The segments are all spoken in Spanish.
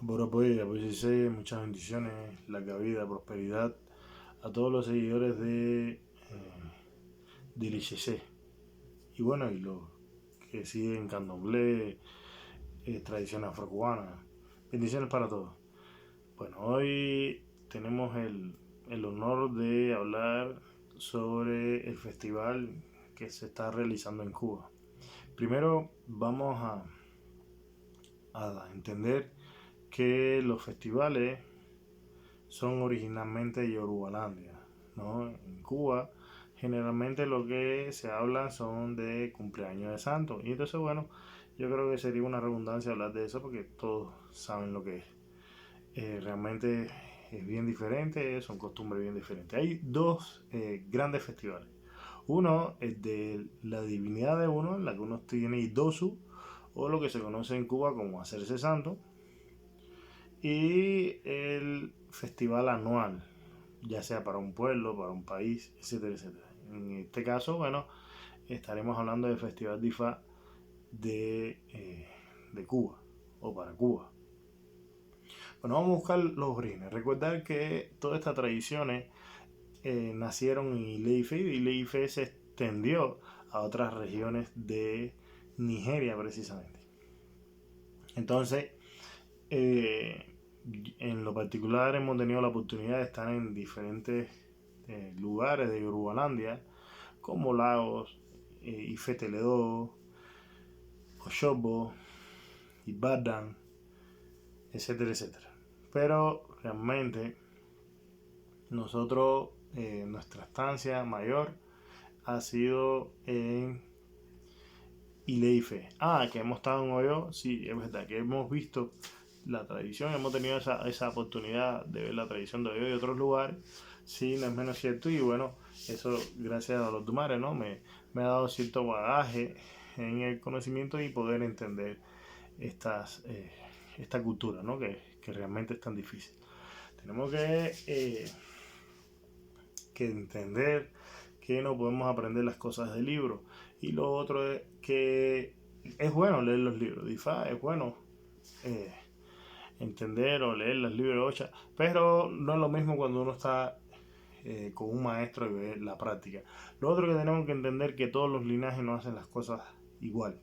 Bueno, pues sí, muchas bendiciones, larga vida, prosperidad a todos los seguidores de l'ICC. Y bueno, y los que siguen candomblé, tradición afrocubana. Bendiciones para todos. Bueno, hoy tenemos el honor de hablar sobre el festival que se está realizando en Cuba. Primero vamos a entender que los festivales son originalmente de Yorubalandia, ¿no? En Cuba generalmente lo que se habla son de cumpleaños de santos. Y entonces, bueno, yo creo que sería una redundancia hablar de eso porque todos saben lo que es. Realmente es bien diferente, son costumbres bien diferentes. Hay dos grandes festivales. Uno es de la divinidad de uno, en la que uno tiene Idosu, o lo que se conoce en Cuba como hacerse santo, y el festival anual, ya sea para un pueblo, para un país, etcétera, etcétera. En este caso, bueno, estaremos hablando del Festival de Ifá de Cuba, o para Cuba. Bueno, vamos a buscar los orígenes. Recordar que todas estas tradiciones nacieron en Ile-Ife y Ile-Ife se extendió a otras regiones de Nigeria precisamente. Entonces, eh, en lo particular hemos tenido la oportunidad de estar en diferentes lugares de Yorubalandia, como Lagos, Ife Teledo, Oshobo, Ibadan, etcétera, etcétera. Pero realmente nosotros, nuestra estancia mayor ha sido en Ileife. Que hemos estado en Oyo, sí, es verdad, que hemos visto la tradición, hemos tenido esa oportunidad de ver la tradición de Oyo y otros lugares, sí, no es menos cierto, y bueno, eso gracias a los Dumares, ¿no? Me ha dado cierto bagaje en el conocimiento y poder entender esta cultura, ¿no? Que realmente es tan difícil. Tenemos que entender que no podemos aprender las cosas del libro. Y lo otro es que es bueno leer los libros de IFA, es bueno eh, entender o leer los libros de Ocha, pero no es lo mismo cuando uno está con un maestro y ve la práctica. Lo otro que tenemos que entender es que todos los linajes no hacen las cosas igual.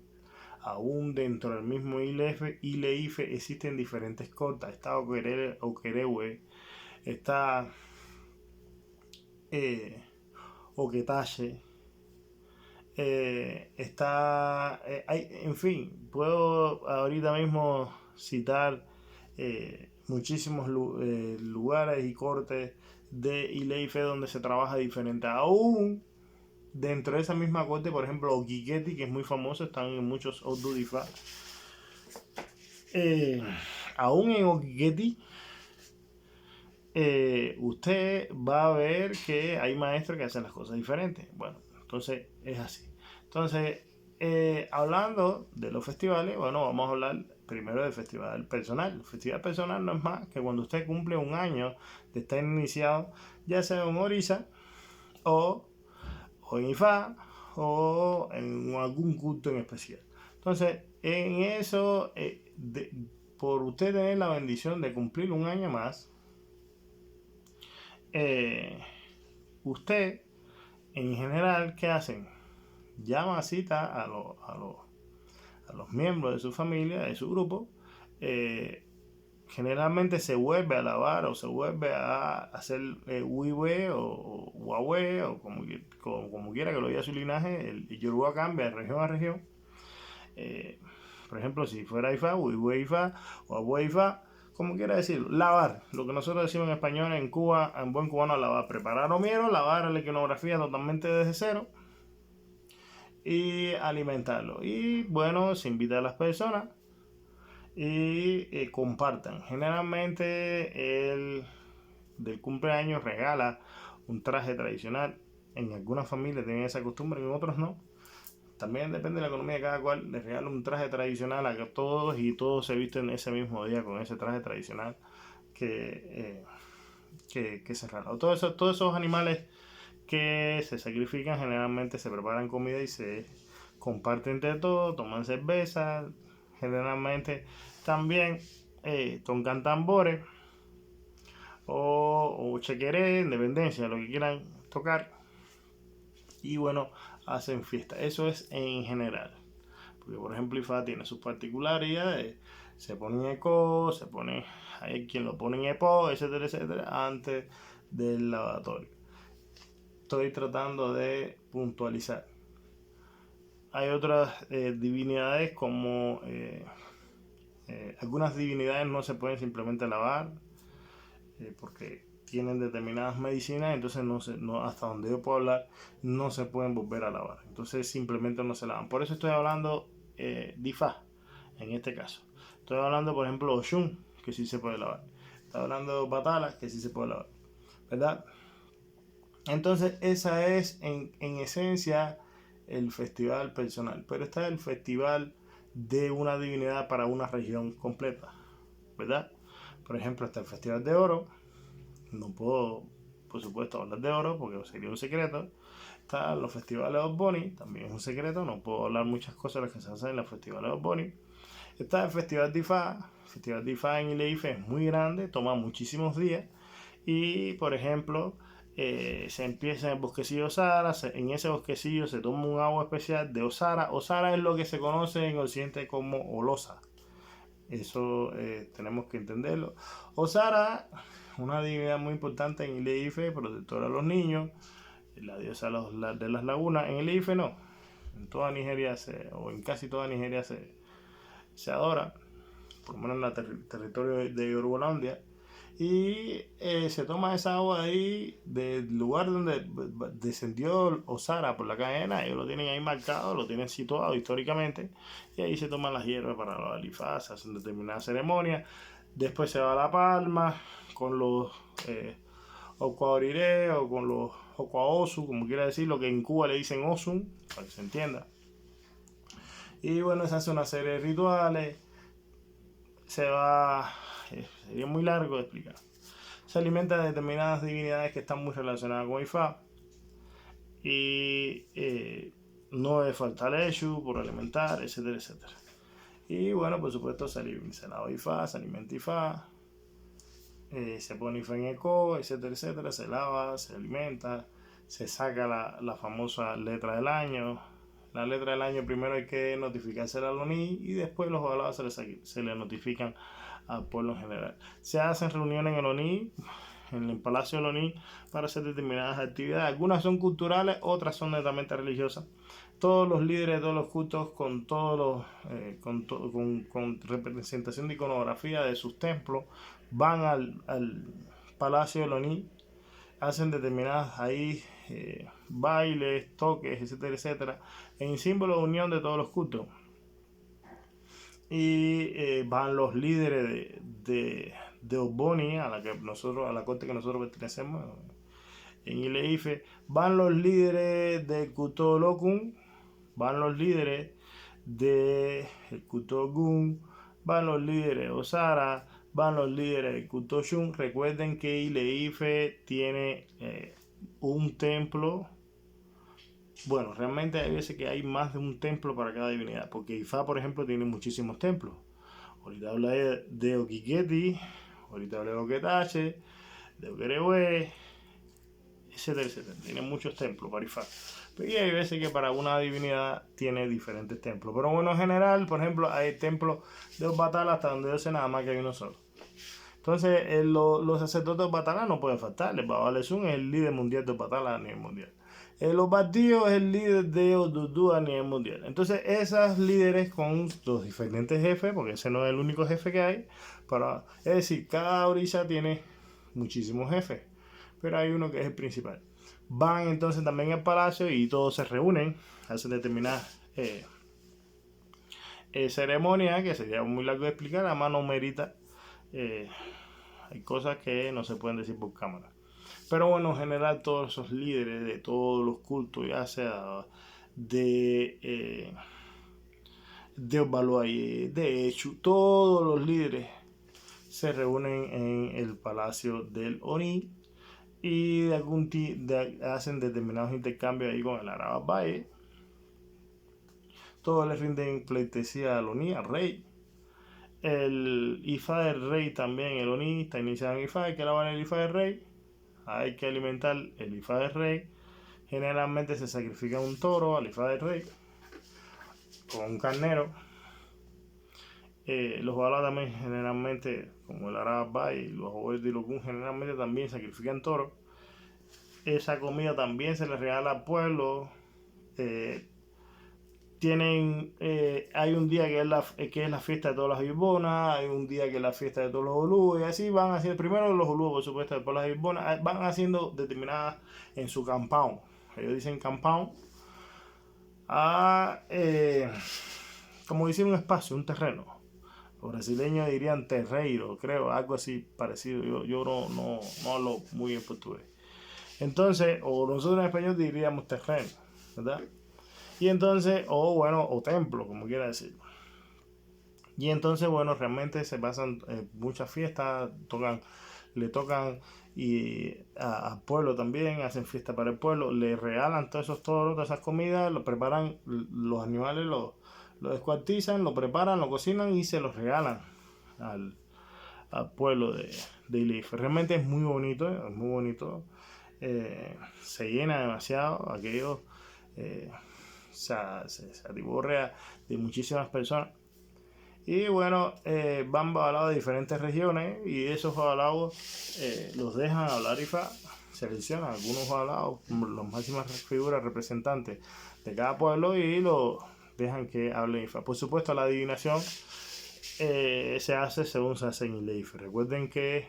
Aún dentro del mismo Ile-Ife existen diferentes cortas. Está Okerewe, está Oketache, en fin, puedo ahorita mismo citar muchísimos lugares y cortes de Ileife donde se trabaja diferente. Aún dentro de esa misma corte, por ejemplo, Okiqueti, que es muy famoso, están en muchos Odudifa. Aún en Okiqueti, usted va a ver que hay maestros que hacen las cosas diferentes. Bueno, entonces es así. Entonces, hablando de los festivales, bueno, vamos a hablar primero del festival personal. El festival personal no es más que cuando usted cumple un año de estar iniciado, ya sea en Orisa o en Ifá o en algún culto en especial. Entonces, en eso, por usted tener la bendición de cumplir un año más, eh, usted, en general, ¿qué hacen? Llama a cita a los miembros de su familia, de su grupo. Generalmente se vuelve a lavar o se vuelve a hacer huihue o huahue o como quiera que lo diga su linaje. El yoruba cambia de región a región. Por ejemplo, si fuera Ifá, huihue Ifá o huahue Ifá, como quiera decirlo, lavar, lo que nosotros decimos en español, en Cuba, en buen cubano, lavar, preparar omiero, lavar la iconografía totalmente desde cero y alimentarlo. Y bueno, se invita a las personas y compartan. Generalmente el del cumpleaños regala un traje tradicional. En algunas familias tienen esa costumbre, en otros no. También depende de la economía de cada cual. Les regala un traje tradicional a todos y todos se visten ese mismo día con ese traje tradicional que se regala. Todos esos animales que se sacrifican generalmente se preparan comida y se comparten entre todos, toman cerveza, generalmente también tocan tambores o chequeré, en dependencia, lo que quieran tocar. Y bueno, hacen fiesta. Eso es en general. Porque por ejemplo IFA tiene sus particularidades. Se pone en eco, hay quien lo pone en EPO, etcétera, etcétera, antes del lavatorio. Estoy tratando de puntualizar. Hay otras divinidades como algunas divinidades no se pueden simplemente lavar porque tienen determinadas medicinas, entonces hasta donde yo puedo hablar no se pueden volver a lavar, entonces simplemente no se lavan. Por eso estoy hablando de Ifá en este caso. Estoy hablando por ejemplo de Oshun, que sí se puede lavar. Estoy hablando de Obatala, que sí se puede lavar, ¿verdad? Entonces esa es en esencia el festival personal, pero está el festival de una divinidad para una región completa, ¿verdad? Por ejemplo está el festival de oro. No puedo, por supuesto, hablar de oro porque sería un secreto. Están los festivales de Bunny, también es un secreto. No puedo hablar muchas cosas de las que se hacen en los festivales de Bunny. Está el festival de Ifá. El festival de Ifá en Ile-Ife es muy grande, toma muchísimos días. Y, por ejemplo, se empieza en el bosquecillo Osara. En ese bosquecillo se toma un agua especial de Osara. Osara es lo que se conoce en Occidente como Olosa. Eso tenemos que entenderlo. Osara, una divinidad muy importante en Ile-Ife, protectora de los niños, la diosa de las lagunas. En Ile-Ife no, en toda Nigeria o en casi toda Nigeria se adora, por lo menos en el territorio de Yorubalandia. Y se toma esa agua ahí del lugar donde descendió Osara por la cadena. Ellos lo tienen ahí marcado, lo tienen situado históricamente. Y ahí se toman las hierbas para los alifaz, se hacen determinadas ceremonias. Después se va a La Palma con los Okwaorire o con los Okwaosu, como quiera decir, lo que en Cuba le dicen Osun, para que se entienda. Y bueno, se hace una serie de rituales. Se va, sería muy largo de explicar. Se alimenta de determinadas divinidades que están muy relacionadas con Ifá. Y no debe faltar Eshu por alimentar, etcétera, etcétera. Y bueno, por supuesto, se lava Ifá, se alimenta Ifá. Se pone Ifá en eco, etcétera, etcétera. Se lava, se alimenta. Se saca la famosa letra del año. La letra del año primero hay que notificársela al ONI y después los avalados se le notifican al pueblo en general. Se hacen reuniones en el ONI, en el Palacio del ONI, para hacer determinadas actividades. Algunas son culturales, otras son netamente religiosas. Todos los líderes de todos los cultos con con representación de iconografía de sus templos van al Palacio del ONI, hacen determinadas ahí bailes, toques, etcétera, etcétera, en símbolo de unión de todos los cultos. Y van los líderes de Ogboni, a la corte que nosotros pertenecemos, en Ile-Ife, van los líderes de Kuto Lokun, van los líderes de Kuto Ogun, van los líderes de Osara, van los líderes de Kuto Oshun. Recuerden que Ile-Ife tiene un templo. Bueno, realmente hay veces que hay más de un templo para cada divinidad, porque Ifá, por ejemplo, tiene muchísimos templos. Ahorita hablé de Okiketi, ahorita hablé de Oketache, de Okerewe, etcétera, etcétera. Tiene muchos templos para Ifá. Y hay veces que para una divinidad tiene diferentes templos. Pero bueno, en general, por ejemplo, hay templos de Obatala hasta donde yo sé nada más que hay uno solo. Entonces, los sacerdotes de Obatala no pueden faltar. El Baba Lesun es el líder mundial de Obatala a nivel mundial. El Obatío es el líder de Odudu a nivel mundial. Entonces, esas líderes con los diferentes jefes, porque ese no es el único jefe que hay, es decir, cada orilla tiene muchísimos jefes, pero hay uno que es el principal. Van entonces también al palacio y todos se reúnen, hacen determinadas ceremonias que sería muy largo de explicar, además no merita. Hay cosas que no se pueden decir por cámara. Pero bueno, en general todos esos líderes de todos los cultos, ya sea de Obaluaye, de Echu, todos los líderes se reúnen en el palacio del Oni y hacen determinados intercambios ahí con el Arabaye. Todos le rinden pleitesía al Oni, al rey. el IFA del Rey también, el ONI está iniciado en IFA, hay que lavar el IFA del Rey, hay que alimentar el IFA del Rey. Generalmente se sacrifica un toro al IFA del Rey con un carnero. Los Bala también generalmente, como el Arabay y los Obeid y los Gun, generalmente también sacrifican toro. Esa comida también se le regala al pueblo. Hay un día que es la fiesta de todas las Irbonas, hay un día que es la fiesta de todos los Olúes, y así van haciendo, primero los Olúes, por supuesto, después las Irbonas, van haciendo determinadas en su compound. Ellos dicen compound, como decir un espacio, un terreno. Los brasileños dirían terreiro, creo, algo así parecido. Yo no hablo muy bien portugués. Entonces, o nosotros en español diríamos terreno, ¿verdad? Y entonces, o templo, como quiera decir. Y entonces, bueno, realmente se pasan muchas fiestas, le tocan al pueblo también, hacen fiesta para el pueblo, le regalan todos esos toros, todas esas comidas, lo preparan, los animales lo descuartizan, lo preparan, lo cocinan y se los regalan al pueblo de Ile-Ife. Realmente es muy bonito, es muy bonito. Se llena demasiado, aquello se atiborrea de muchísimas personas. Y bueno, van babalaos de diferentes regiones y esos babalaos los dejan hablar IFA, seleccionan algunos babalaos, las máximas figuras representantes de cada pueblo y los dejan que hablen IFA. Por supuesto, la adivinación se hace según se hace en Ile-Ife. Recuerden que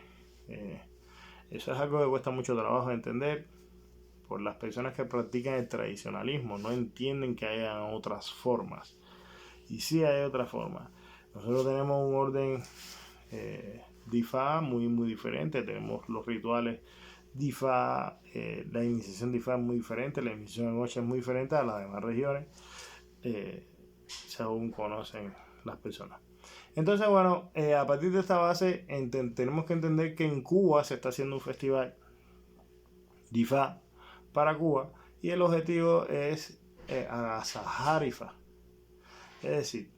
eso es algo que cuesta mucho trabajo de entender por las personas que practican el tradicionalismo, no entienden que haya otras formas. Y sí hay otras formas. Nosotros tenemos un orden de IFA muy diferente, tenemos los rituales de IFA, la iniciación de IFA es muy diferente, la iniciación en Ocha es muy diferente a las demás regiones, según conocen las personas. Entonces, bueno, a partir de esta base tenemos que entender que en Cuba se está haciendo un festival de IFA para Cuba y el objetivo es agasajar IFA. Es decir,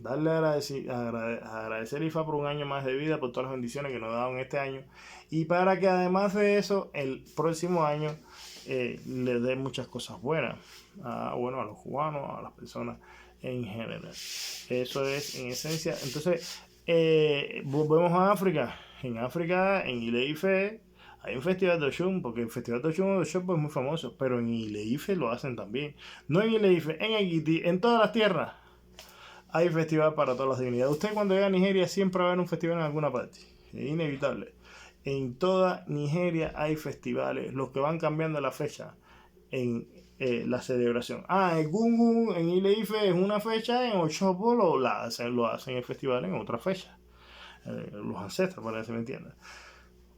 darle agradecer a IFA por un año más de vida, por todas las bendiciones que nos ha dado en este año y para que además de eso el próximo año le dé muchas cosas buenas a los cubanos, a las personas en general. Eso es en esencia. Entonces, volvemos a África. En África, en Ile-Ife, hay un festival de Oshun, porque el festival de Oshun es muy famoso, pero en Ile-Ife lo hacen también. No en Ile-Ife, en Ekiti, en todas las tierras hay festival para todas las divinidades. Usted cuando llega a Nigeria siempre va a haber un festival en alguna parte. Es inevitable. En toda Nigeria hay festivales, los que van cambiando la fecha en la celebración. En Gungun, en Ile-Ife es una fecha, en Oshobo lo hacen el festival en otra fecha. Los ancestros, para que se me entienda.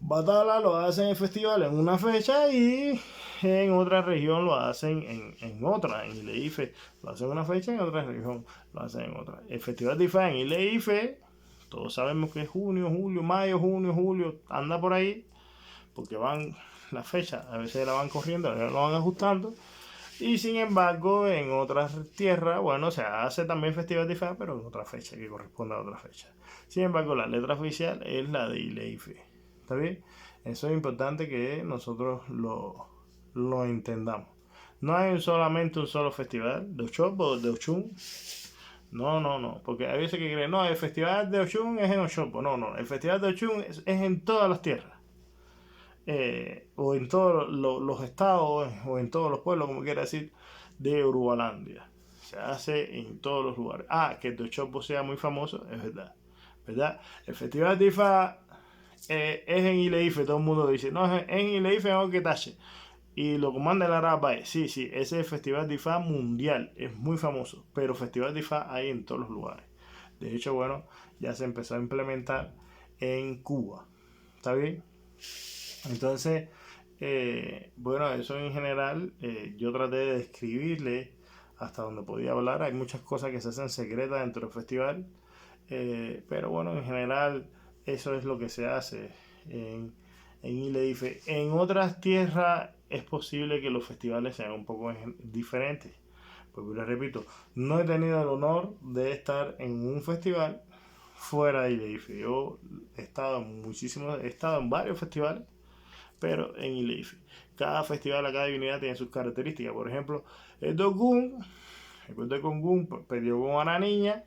Batala lo hacen el festival en una fecha y en otra región lo hacen en otra. En Ile-Ife lo hacen en una fecha, en otra región lo hacen en otra. El festival de IFA en Ile-Ife, todos sabemos que es junio, julio, mayo, junio, julio, anda por ahí, porque van las fechas, a veces la van corriendo, a veces lo van ajustando. Y sin embargo, en otras tierras, bueno, se hace también festival de IFA, pero en otra fecha, que corresponde a otra fecha. Sin embargo, la letra oficial es la de Ile-Ife. ¿Está bien? Eso es importante que nosotros lo entendamos. No hay solamente un solo festival de Oshun o de Ochun. No. Porque hay veces que creen, no, el festival de Ochun es en Oshobo. No. El festival de Ochun es en todas las tierras. O en todos los estados, o en todos los pueblos, como quiera decir, de Urugualandia. Se hace en todos los lugares. Que el de Oshobo sea muy famoso, es verdad. El festival de IFA es en Ile-Ife, todo el mundo dice, no, es en Ile-Ife, en Oquetache. Y lo comanda el Arabay. Sí, ese es el festival de IFA mundial, es muy famoso, pero festival de IFA hay en todos los lugares. De hecho, bueno, ya se empezó a implementar en Cuba. ¿Está bien? Entonces, bueno, eso en general, yo traté de describirle hasta donde podía hablar. Hay muchas cosas que se hacen secretas dentro del festival, pero bueno, en general eso es lo que se hace en Ile-Ife. En otras tierras es posible que los festivales sean un poco diferentes. Porque les repito, no he tenido el honor de estar en un festival fuera de Ileife. Yo he estado en varios festivales, pero en Ileife. Cada festival, cada divinidad tiene sus características. Por ejemplo, el Dogun, el culto de Kongun perdió con una niña,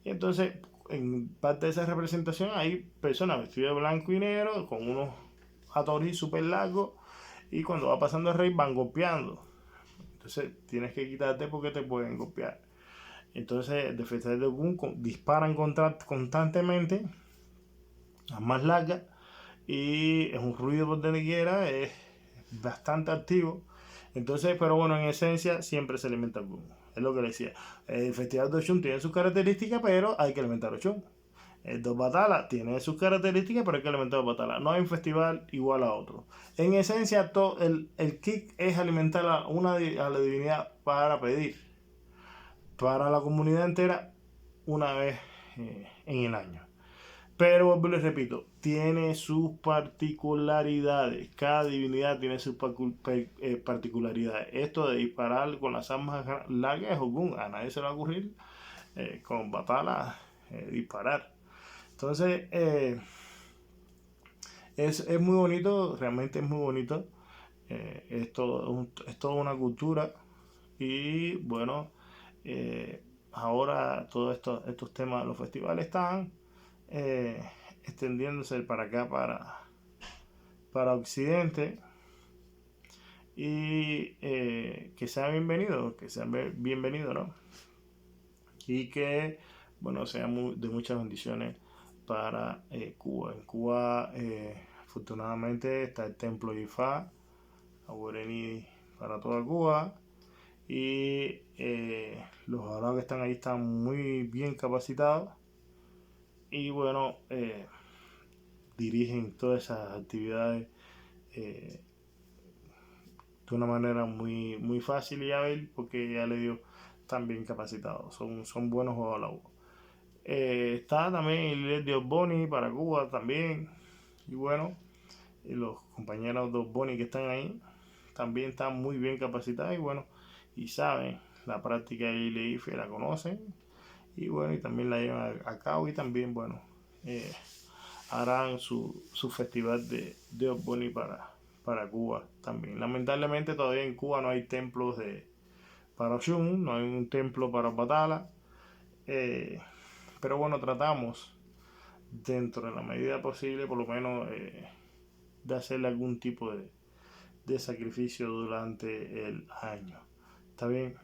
y entonces en parte de esa representación hay personas vestidas de blanco y negro con unos atoris súper largos, y cuando va pasando el rey van golpeando. Entonces tienes que quitarte porque te pueden golpear. Entonces, defensores de Gun disparan constantemente, las más largas, y es un ruido por donde quiera, es bastante activo. Entonces, pero bueno, en esencia siempre se alimenta el Gun. Es lo que le decía. El Festival de Ochun tiene sus características, pero hay que alimentar Ochun. El Dos Batala tiene sus características, pero hay que alimentar Dos Batala. No hay un festival igual a otro. En esencia, el kick es alimentar a la divinidad para pedir para la comunidad entera una vez en el año. Pero vuelvo y les repito, tiene sus particularidades. Cada divinidad tiene sus particularidades. Esto de disparar con las armas largas es Ogun. A nadie se le va a ocurrir con Batala disparar. Entonces, es muy bonito, realmente es muy bonito. Es toda una cultura. Y bueno, ahora todos estos temas de los festivales están extendiéndose para acá, para Occidente, y que sea bienvenido, ¿no? Y que, bueno, sea de muchas bendiciones para Cuba. En Cuba, afortunadamente, está el templo de Ifá, Aburení para toda Cuba. Y los abogados que están ahí están muy bien capacitados, y bueno, dirigen todas esas actividades de una manera muy, muy fácil y hábil, porque ya le digo, están bien capacitados, son buenos jugadores. Está también el de Osboni para Cuba también, y bueno, y los compañeros de Osboni que están ahí también están muy bien capacitados, y bueno, y saben la práctica de Ileife, la conocen, y bueno, y también la llevan a cabo, y también, bueno, harán su festival de Osboni para Cuba también. Lamentablemente todavía en Cuba no hay templos para Oshun, no hay un templo para Batala, pero bueno, tratamos dentro de la medida posible, por lo menos, de hacerle algún tipo de sacrificio durante el año. ¿Está bien?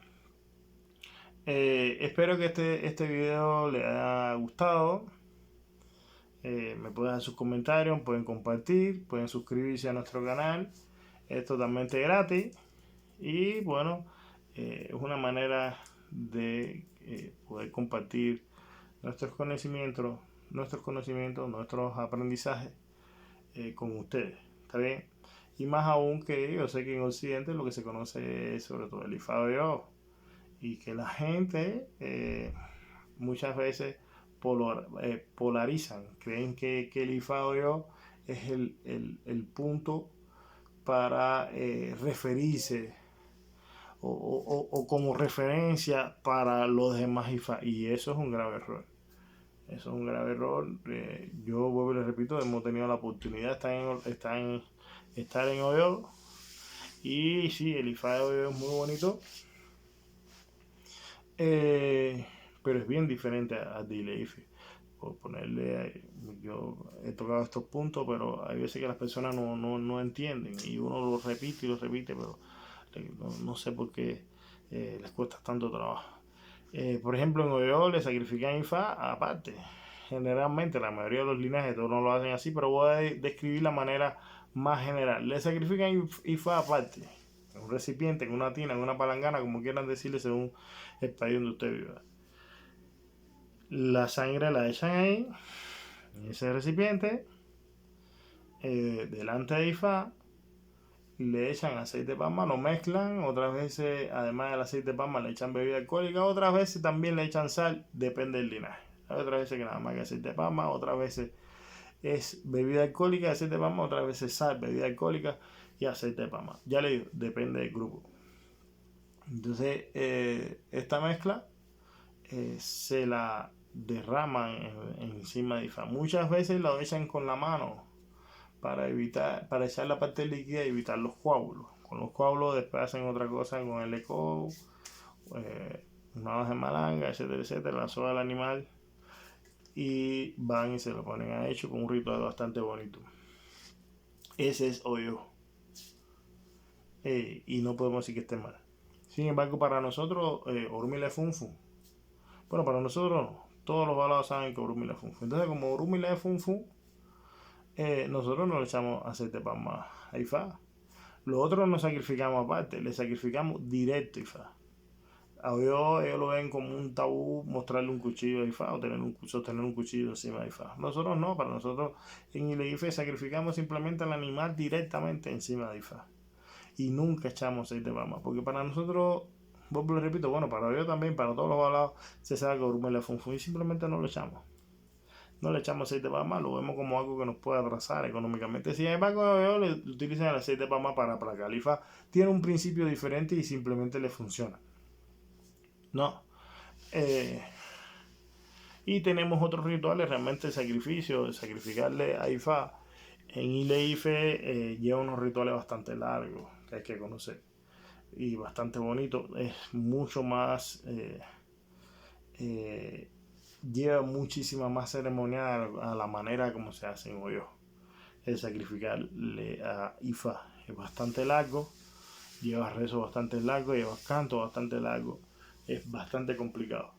Espero que este video le haya gustado. Me pueden dar sus comentarios, pueden compartir, pueden suscribirse a nuestro canal. Es totalmente gratis. Y bueno, es una manera de poder compartir nuestros aprendizajes con ustedes. ¿Está bien? Y más aún que yo sé que en Occidente lo que se conoce es sobre todo el IFAO, y que la gente muchas veces polarizan, creen que el IFAO es el punto para referirse o como referencia para los demás IFA, y eso es un grave error. Eso es un grave error. Yo vuelvo y les repito, hemos tenido la oportunidad de estar en Oyo, y sí, el IFA de Oyo es muy bonito, pero es bien diferente a de Ileife. Por ponerle, yo he tocado estos puntos, pero hay veces que las personas no entienden, y uno lo repite y lo repite, pero no sé por qué les cuesta tanto trabajo. Por ejemplo, en Oyo le sacrifican IFA aparte. Generalmente, la mayoría de los linajes todos no lo hacen así, pero voy a describir la manera más general. Le sacrifican IFA aparte, en un recipiente, en una tina, en una palangana, como quieran decirle según el país donde usted viva. La sangre la echan ahí, en ese recipiente, delante de IFA, le echan aceite de palma, lo mezclan, otras veces además del aceite de palma le echan bebida alcohólica, otras veces también le echan sal, depende del linaje. Hay otras veces que nada más que aceite de palma, otras veces es bebida alcohólica, aceite de palma, otras veces sal, bebida alcohólica y aceite de palma. Ya le digo, depende del grupo. Entonces, esta mezcla se la derraman encima de IFA. Muchas veces lo echan con la mano para echar la parte líquida y evitar los coágulos. Con los coágulos después hacen otra cosa con el eco, una hoja de malanga, etcétera, etcétera, la soga del animal, y van y se lo ponen a hecho con un ritual bastante bonito. Ese es hoyo. Y no podemos decir que esté mal. Sin embargo, para nosotros, Orumila es funfu. Bueno, para nosotros no. Todos los balados saben que Orumila es funfu. Entonces, como Orumila es funfu, nosotros no le echamos aceite de palma a IFA. Los otros no sacrificamos aparte, le sacrificamos directo a IFA. A ellos lo ven como un tabú mostrarle un cuchillo a IFA o sostener un cuchillo encima de IFA. Nosotros no, para nosotros en IFA sacrificamos simplemente al animal directamente encima de IFA. Y nunca echamos aceite de palma, porque para nosotros, vuelvo y repito, bueno, para ellos también, para todos los balados, se sabe que Orumila es funfu y simplemente no lo echamos. No le echamos aceite de palma, lo vemos como algo que nos puede atrasar económicamente. Sin embargo, ellos le utilizan el aceite de palma para aplacar. IFA tiene un principio diferente y simplemente le funciona. No. Y tenemos otros rituales, realmente el sacrificio, de sacrificarle a IFA. En Ile-Ife lleva unos rituales bastante largos que hay que conocer y bastante bonito. Es mucho más, lleva muchísima más ceremonia a la manera como se hace en Oyo. El sacrificarle a IFA es bastante largo, lleva rezos bastante largos, lleva canto bastante largo, es bastante complicado.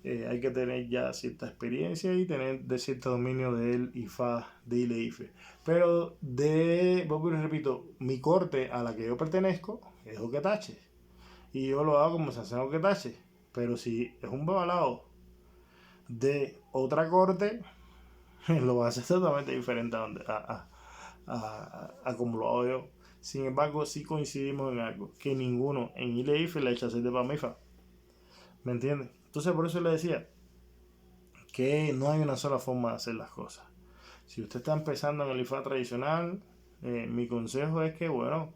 Hay que tener ya cierta experiencia y tener de cierto dominio del IFA de Ile-Ife. Pero repito, mi corte a la que yo pertenezco es Oketache. Y yo lo hago como se hace en Oketache. Pero si es un babalao de otra corte, lo va a hacer totalmente diferente a como lo hago yo. Sin embargo, sí coincidimos en algo, que ninguno en Ile-Ife le echa aceite para IFA. ¿Me entiendes? Entonces por eso le decía que no hay una sola forma de hacer las cosas. Si usted está empezando en el IFA tradicional, mi consejo es que, bueno,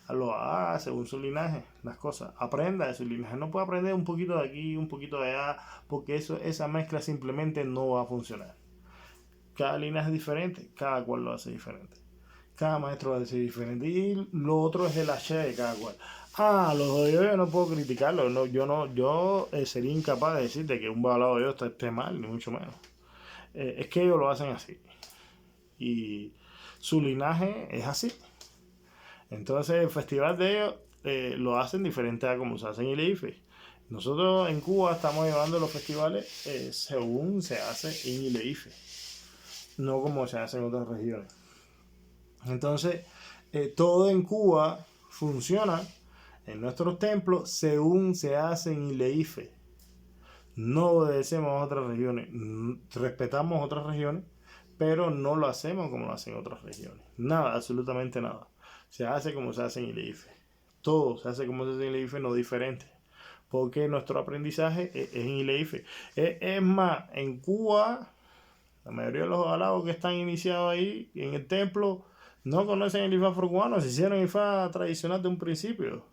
lo haga según su linaje, las cosas. Aprenda de su linaje. No puede aprender un poquito de aquí, un poquito de allá, porque esa mezcla simplemente no va a funcionar. Cada linaje es diferente, cada cual lo hace diferente. Cada maestro va a decir diferente. Y lo otro es el hache de cada cual. Los hoyos yo no puedo criticarlo. No, yo sería incapaz de decirte que un balado de esté mal, ni mucho menos. Es que ellos lo hacen así. Y su linaje es así. Entonces el festival de ellos lo hacen diferente a como se hace en Ile-Ife. Nosotros en Cuba estamos llevando los festivales según se hace en Ile-Ife, no como se hace en otras regiones. Entonces, todo en Cuba funciona en nuestros templos según se hace en Ile-Ife. No obedecemos a otras regiones. Respetamos otras regiones, pero no lo hacemos como lo hacen otras regiones. Nada, absolutamente nada. Se hace como se hace en Ile-Ife. Todo se hace como se hace en Ile-Ife, no diferente. Porque nuestro aprendizaje es en Ile-Ife. Es más, en Cuba, la mayoría de los balaos que están iniciados ahí en el templo no conocen el IFA afro-cubano, se hicieron IFA tradicional de un principio.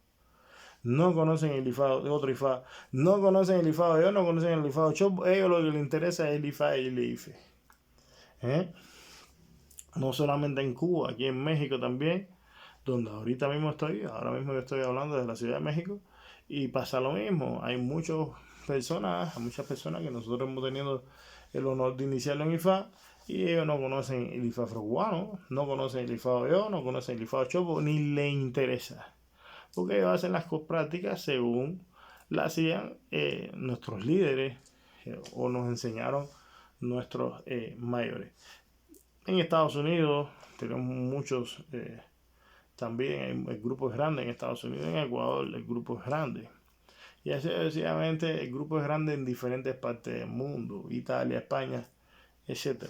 No conocen el IFA de otro IFA, no conocen el IFA de ellos, no conocen el IFA de Chopo. Ellos lo que les interesa es el IFA de Ile-Ife. No solamente en Cuba, aquí en México también, donde ahora mismo yo estoy hablando de la Ciudad de México, y pasa lo mismo. Hay muchas personas que nosotros hemos tenido el honor de iniciarlo en IFA, y ellos no conocen el IFA afro-cubano, no conocen el IFA de yo, no conocen el IFA de Chopo, ni les interesa. Porque ellos hacen las prácticas según las hacían nuestros líderes o nos enseñaron nuestros mayores. En Estados Unidos tenemos muchos, también el grupo es grande en Estados Unidos, en Ecuador el grupo es grande. Y así sucesivamente el grupo es grande en diferentes partes del mundo, Italia, España, etc.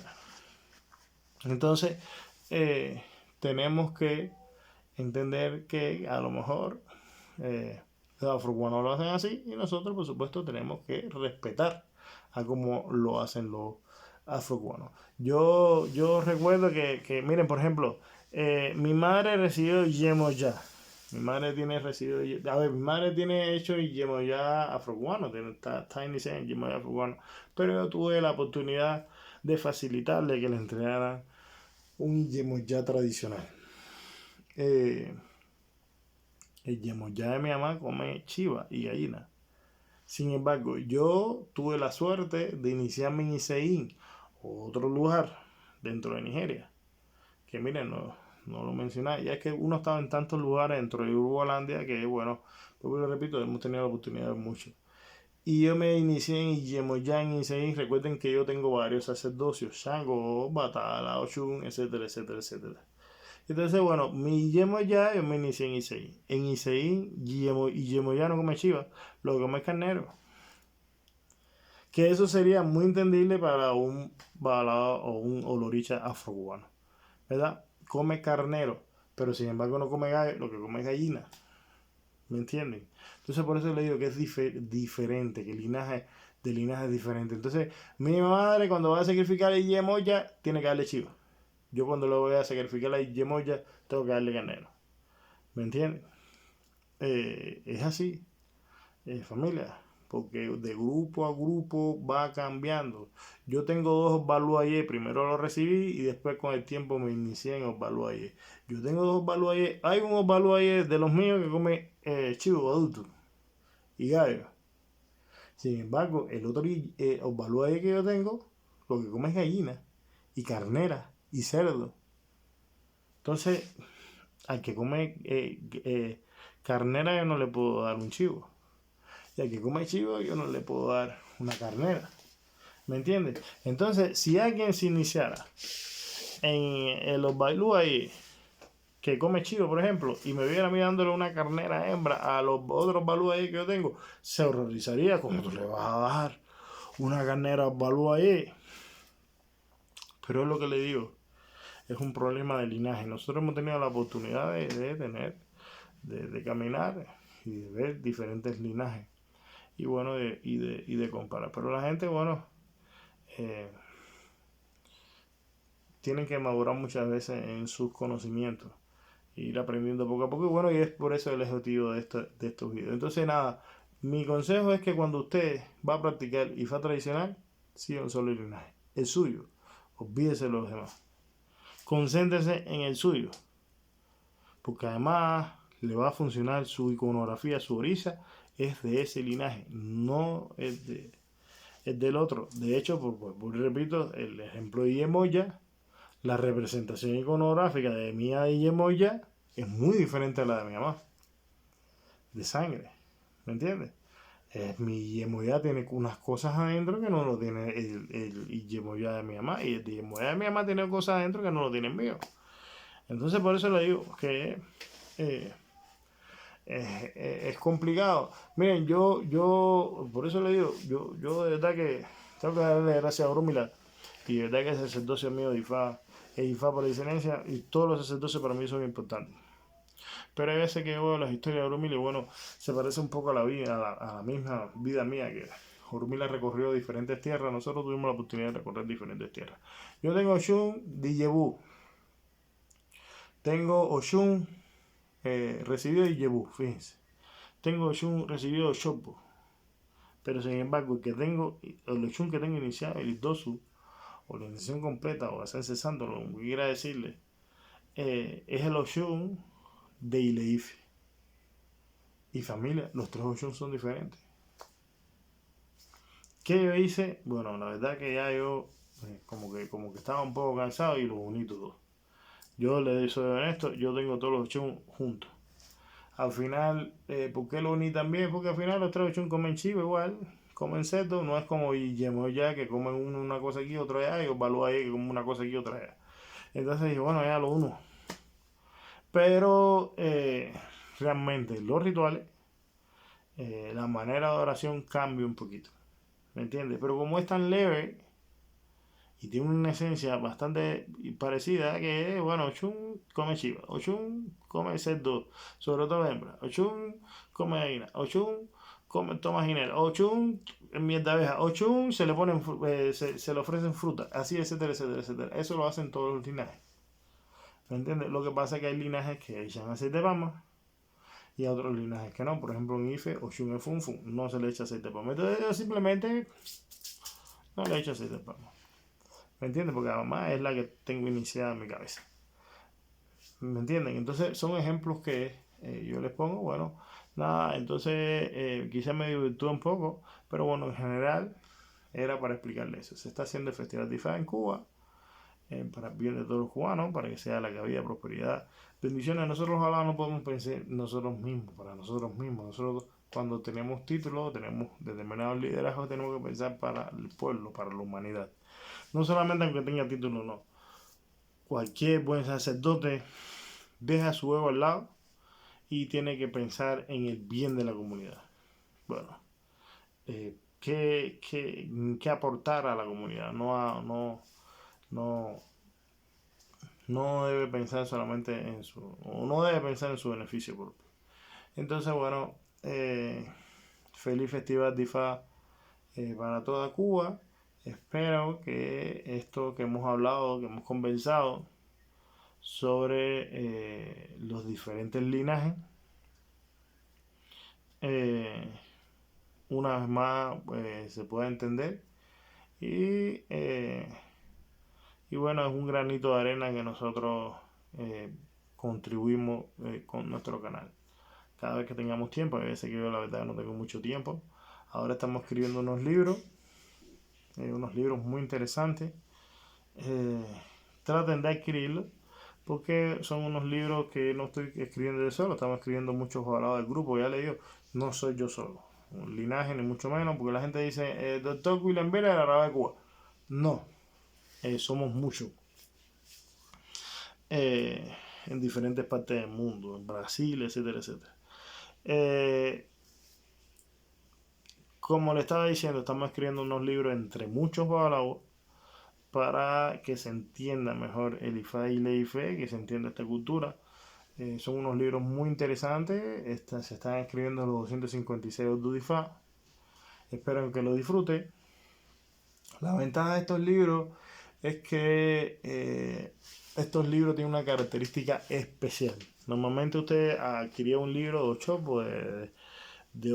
Entonces, tenemos que entender que a lo mejor los afrocubanos lo hacen así y nosotros, por supuesto, tenemos que respetar a cómo lo hacen los afrocubanos. Yo recuerdo que miren, por ejemplo, mi madre recibió Yemoya. Mi madre tiene residuo a ver, mi madre tiene hecho y Yemoyá afrocubano, está iniciada en Yemoyá afrocubano, pero yo tuve la oportunidad de facilitarle que le entregaran un Yemoyá tradicional. El Yemoyá de mi mamá come chiva y gallina. Sin embargo, yo tuve la suerte de iniciarme en Iseín, otro lugar dentro de Nigeria. Que miren, no lo mencioné, ya es que uno estaba en tantos lugares dentro de Urugualandia que, bueno, pues lo repito, hemos tenido la oportunidad de mucho. Y yo me inicié en Yemoyá, en Iseín. Recuerden que yo tengo varios sacerdocios: Shango, Batala, Oshun, etcétera, etcétera, etcétera. Entonces, bueno, mi Yemoyá, yo me inicié en Iseín. En Iseín, Yemoyá no come chiva, lo que come es carnero. Que eso sería muy entendible para un balado o un oloricha afrocubano, ¿verdad? Come carnero, pero sin embargo no come gallo, lo que come es gallina. ¿Me entienden? Entonces por eso le digo que es diferente, que el linaje de linaje es diferente. Entonces mi madre cuando va a sacrificar el yemoya tiene que darle chivo. Yo cuando lo voy a sacrificar la yemoya tengo que darle carnero. ¿Me entienden? Es así, familia. Porque de grupo a grupo va cambiando. Yo tengo dos Baluayé, primero lo recibí y después con el tiempo me inicié en Baluayé. Yo tengo dos Baluayé, hay un Baluayé de los míos que come chivo adulto y gallo. Sin embargo, el otro Baluayé que yo tengo, lo que come es gallina y carnera y cerdo. Entonces, al que come carnera yo no le puedo dar un chivo. Y al que come chivo yo no le puedo dar una carnera. ¿Me entiendes? Entonces, si alguien se iniciara en los bailú ahí, que come chivo, por ejemplo, y me viera a mí dándole una carnera hembra a los otros balú ahí que yo tengo, se horrorizaría. ¿Cómo tú le vas a dar una carnera balú ahí? Pero es lo que le digo, es un problema de linaje. Nosotros hemos tenido la oportunidad de caminar y de ver diferentes linajes. Y bueno, de comparar. Pero la gente, bueno, tienen que madurar muchas veces en sus conocimientos, ir aprendiendo poco a poco. Y bueno, y es por eso el objetivo de estos videos. Entonces, nada, mi consejo es que cuando usted va a practicar IFA tradicional, siga un solo linaje, el suyo. Olvídese de los demás. Concéntrese en el suyo, porque además le va a funcionar su iconografía, su orisa es de ese linaje, no es del otro. De hecho, repito, el ejemplo de Yemoya, la representación iconográfica de mía y Yemoya es muy diferente a la de mi mamá, de sangre, ¿me entiendes? Mi Yemoya tiene unas cosas adentro que no lo tiene el Yemoya de mi mamá, y el Yemoya de mi mamá tiene cosas adentro que no lo tiene el mío. Entonces por eso le digo que es complicado. Miren, yo por eso le digo, yo de verdad que tengo que darle gracias a Orumila, y de verdad que el sacerdocio mío de IFA es IFA por excelencia, y todos los sacerdocios para mí son importantes. Pero hay veces que veo las historias de Orumila y bueno, se parece un poco a la vida, a la misma vida mía, que Orumila recorrió diferentes tierras. Nosotros tuvimos la oportunidad de recorrer diferentes tierras. Yo tengo Oshun Dijebu, tengo Oshun recibido Dijebu, fíjense. Tengo Oshun recibido Shopo. Pero sin embargo, el Oshun que tengo iniciado, el Dosu, o la iniciación completa, o hacerse santo, lo que quiera decirle, es el Oshun de Ileife. Y familia, los tres Oshun son diferentes. ¿Qué yo hice? Bueno, la verdad que ya yo como que estaba un poco cansado y los uní todos. Yo le soy honesto, yo tengo todos los Oshun juntos. Al final, ¿por qué lo uní también? Porque al final los tres Oshun comen chivo igual, comen cerdo, no es como Yemoya que comen una cosa aquí, otra allá, y Obalú ahí que comen una cosa aquí, otra allá. Entonces dije, bueno, ya lo uno. Pero realmente los rituales, la manera de oración cambia un poquito. ¿Me entiendes? Pero como es tan leve y tiene una esencia bastante parecida, que bueno, Ochun come chiva, Ochun come cerdo, sobre todo hembra, Ochun come gallina, Ochun come toma ginera, Ochun miel de abeja, Ochun se le ponen se le ofrecen frutas, así, etcétera, etcétera, etcétera. Eso lo hacen todos los linajes. ¿Me entiendes? Lo que pasa es que hay linajes que echan aceite de palma, y a otros linajes que no. Por ejemplo, en Ife, Oshun es Funfun, no se le echa aceite de palma. Entonces yo simplemente no le echo aceite de palma. ¿Me entienden? Porque además es la que tengo iniciada en mi cabeza. ¿Me entienden? Entonces son ejemplos que yo les pongo. Bueno, nada, entonces quizás me divirtió un poco, pero bueno, en general era para explicarles eso. Se está haciendo el Festival de IFA en Cuba, para el bien de todos los cubanos, para que sea la que había prosperidad, bendiciones. Nosotros ojalá no podemos pensar nosotros mismos, para nosotros mismos. Nosotros cuando tenemos títulos, tenemos determinados liderazgos, tenemos que pensar para el pueblo, para la humanidad. No solamente aunque tenga título, no. Cualquier buen sacerdote deja su ego al lado y tiene que pensar en el bien de la comunidad. Bueno, ¿qué aportar a la comunidad? No, no debe pensar solamente o no debe pensar en su beneficio propio. Entonces, bueno, feliz festival de IFA para toda Cuba. Espero que esto que hemos hablado, que hemos conversado sobre los diferentes linajes, eh, una vez más se pueda entender y, eh, y bueno, es un granito de arena que nosotros contribuimos con nuestro canal. Cada vez que tengamos tiempo, a veces que yo la verdad no tengo mucho tiempo. Ahora estamos escribiendo unos libros muy interesantes. Eh, Traten de adquirirlos porque son unos libros que no estoy escribiendo yo solo, estamos escribiendo muchos hablados del grupo. Ya le digo, no soy yo solo, un linaje ni mucho menos, porque la gente dice, doctor William Vera de la Arabia de Cuba. No, somos muchos en diferentes partes del mundo, en Brasil, etcétera, etcétera. Como le estaba diciendo, estamos escribiendo unos libros entre muchos hablados para que se entienda mejor el IFA y la IFE, que se entienda esta cultura. Son unos libros muy interesantes. Se están escribiendo los 256 de IFA. Espero que lo disfruten. La ventaja de estos libros es que estos libros tienen una característica especial. Normalmente usted adquiría un libro de 8 pues, de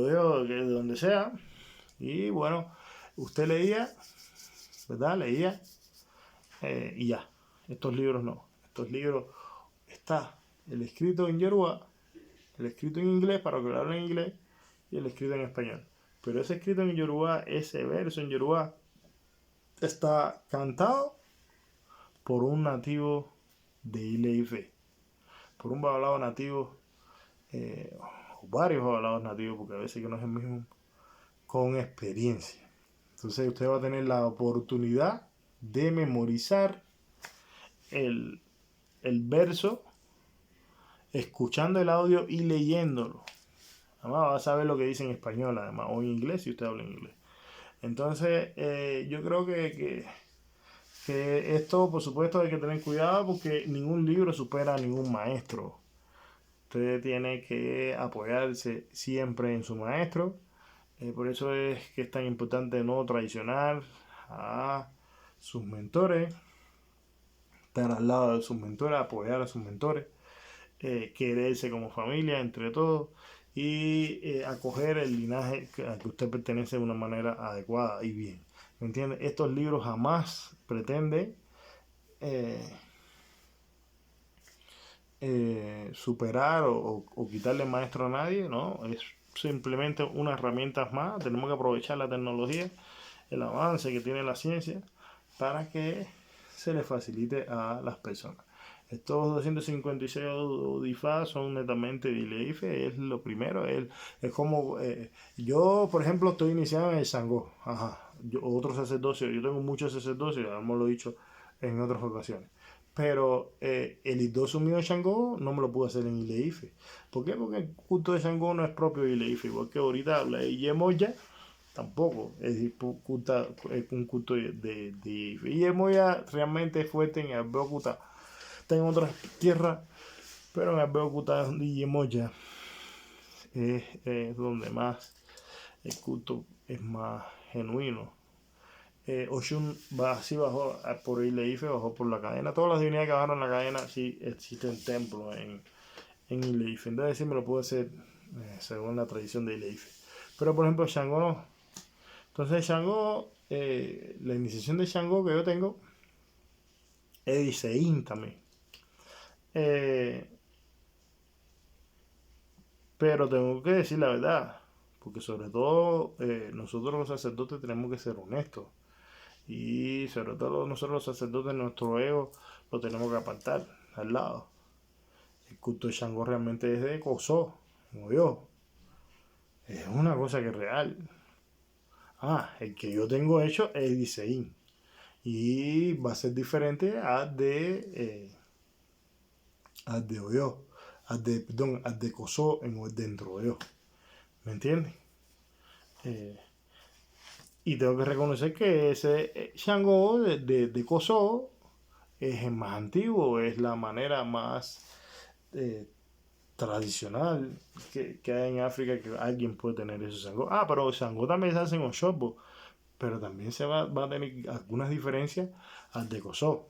donde sea, y bueno, usted leía, ¿verdad? Leía y ya. Estos libros no. Estos libros está el escrito en Yoruba, el escrito en inglés para que lo hablen en inglés y el escrito en español. Pero ese escrito en Yoruba, ese verso en Yoruba, está cantado por un nativo de Ile-Ife, por un babalao nativo, o varios babalaos nativos, porque a veces que no es el mismo, con experiencia. Entonces usted va a tener la oportunidad de memorizar el, el verso, escuchando el audio y leyéndolo. Además va a saber lo que dice en español, además, o en inglés si usted habla en inglés. Entonces, yo creo que esto, por supuesto, hay que tener cuidado porque ningún libro supera a ningún maestro. Usted tiene que apoyarse siempre en su maestro. Por eso es que es tan importante no traicionar a sus mentores, estar al lado de sus mentores, apoyar a sus mentores, quererse como familia entre todos y acoger el linaje al que usted pertenece de una manera adecuada y bien. ¿Me entiende? Estos libros jamás pretenden superar o quitarle maestro a nadie, ¿no? Es simplemente una herramienta más. Tenemos que aprovechar la tecnología, el avance que tiene la ciencia para que se le facilite a las personas. Estos 256 DIFA son netamente de Ile-Ife, es lo primero. Es como, yo, por ejemplo, estoy iniciado en el Sangó, otro sacerdocio, yo tengo muchos sacerdocios, ya hemos lo dicho en otras ocasiones. Pero el idoso mío de Shango no me lo pude hacer en Ile-Ife. ¿Por qué? Porque el culto de Shango no es propio de Ile-Ife, porque ahorita la Yemoya tampoco es un culto de Ife. Y Yemoya realmente es fuerte en Abeokuta. Está en otras tierras, pero en Abeokuta y Yemoya es donde más el culto es más genuino. Oshun sí bajó por Ile-Ife, bajó por la cadena. Todas las divinidades que bajaron la cadena sí existen templos en Ileife. Entonces sí me lo puedo hacer según la tradición de Ileife. Pero por ejemplo Shango no. Entonces Shango, la iniciación de Shango que yo tengo es Isein también. Eh, pero tengo que decir la verdad, porque sobre todo nosotros los sacerdotes tenemos que ser honestos. Y sobre todo nosotros los sacerdotes, nuestro ego lo tenemos que apartar al lado. El culto de Shango realmente es de Koso, como yo. Es una cosa que es real. El que yo tengo hecho es Disein. Y va a ser diferente al de Oyo. Al de Koso dentro de Oyo. ¿Me entiendes? Y tengo que reconocer que ese Shango de Koso es el más antiguo, es la manera más eh, tradicional que hay en África que alguien puede tener ese Shango. Pero Shango también se hace en Oshobo, pero también va a tener algunas diferencias al de Koso.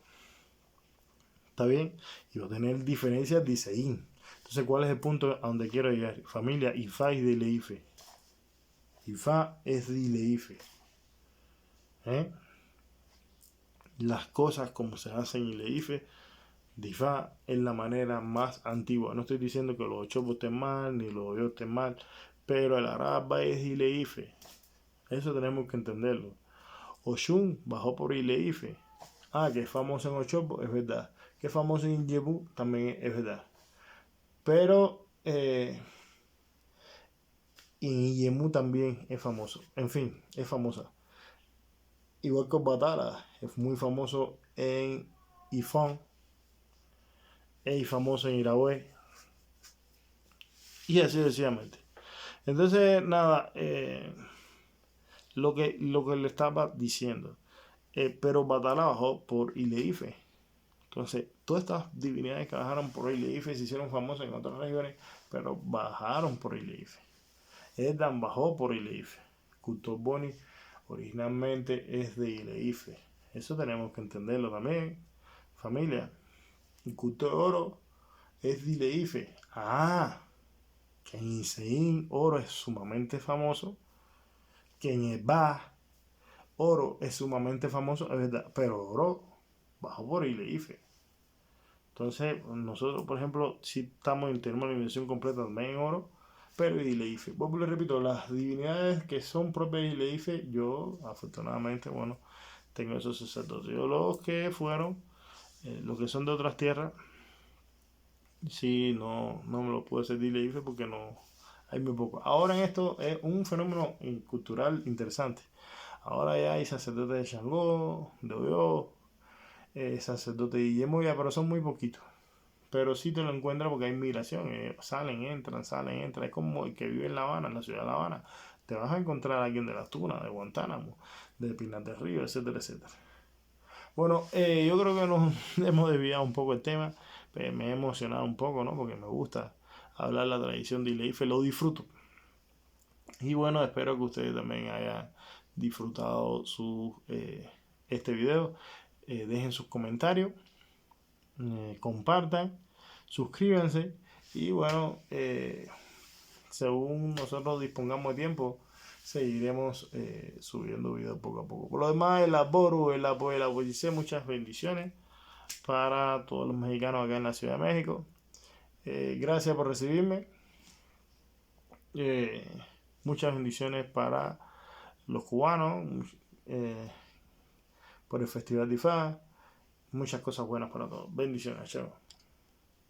¿Está bien? Y va a tener diferencias de Isein. Entonces, ¿cuál es el punto a donde quiero llegar? Familia, Ifá y de Ileife. Ifá es de Ileife. Las cosas como se hacen en Ileife, Difá es la manera más antigua. No estoy diciendo que los ochos estén mal, ni los oyos estén mal, pero el Araba es Ileife. Eso tenemos que entenderlo. Oshun bajó por Ileife. Que es famoso en Ochobo, es verdad. Que es famoso en Yebu, también es verdad. Pero en Iyemu también es famoso. En fin, es famosa. Igual que Batala, es muy famoso en Ifón, es famoso en Iraue, y así sucesivamente. Entonces, nada, lo que le estaba diciendo. Pero Batala bajó por Ileife. Entonces, todas estas divinidades que bajaron por Ileife se hicieron famosas en otras regiones, pero bajaron por Ileife. Edan bajó por Ileife. Kutoboni originalmente es de Ileife. Eso tenemos que entenderlo también, familia. El culto de oro es de Ileife. Que en Iseín oro es sumamente famoso. Que en Eba oro es sumamente famoso, es verdad. Pero oro bajó por Ileife. Entonces, nosotros, por ejemplo, si tenemos la inversión completa también en oro, pero Ileife. Vuelvo y le repito, las divinidades que son propias de Ileife, yo, afortunadamente, bueno, tengo esos sacerdotes. Yo los que fueron, los que son de otras tierras, sí, no me lo puedo hacer de Ileife porque no hay muy poco. Ahora en esto es un fenómeno cultural interesante. Ahora ya hay sacerdotes de Shango, de Oyo, sacerdotes de Yemoya, pero son muy poquitos. Pero sí te lo encuentras porque hay migración. Salen, entran. Es como el que vive en La Habana, en la ciudad de La Habana. Te vas a encontrar a alguien de Las Tunas, de Guantánamo, de Pinar del Río, etcétera, etcétera. Bueno, yo creo que nos hemos desviado un poco el tema. Me he emocionado un poco, ¿no? Porque me gusta hablar la tradición de Ileife, lo disfruto. Y bueno, espero que ustedes también hayan disfrutado este video. Dejen sus comentarios, compartan, suscríbanse y bueno, según nosotros dispongamos de tiempo, seguiremos subiendo videos poco a poco. Por lo demás, el apoyo, muchas bendiciones para todos los mexicanos acá en la Ciudad de México. Gracias por recibirme. Muchas bendiciones para los cubanos por el Festival de Ifá. Muchas cosas buenas para todos. Bendiciones, chao.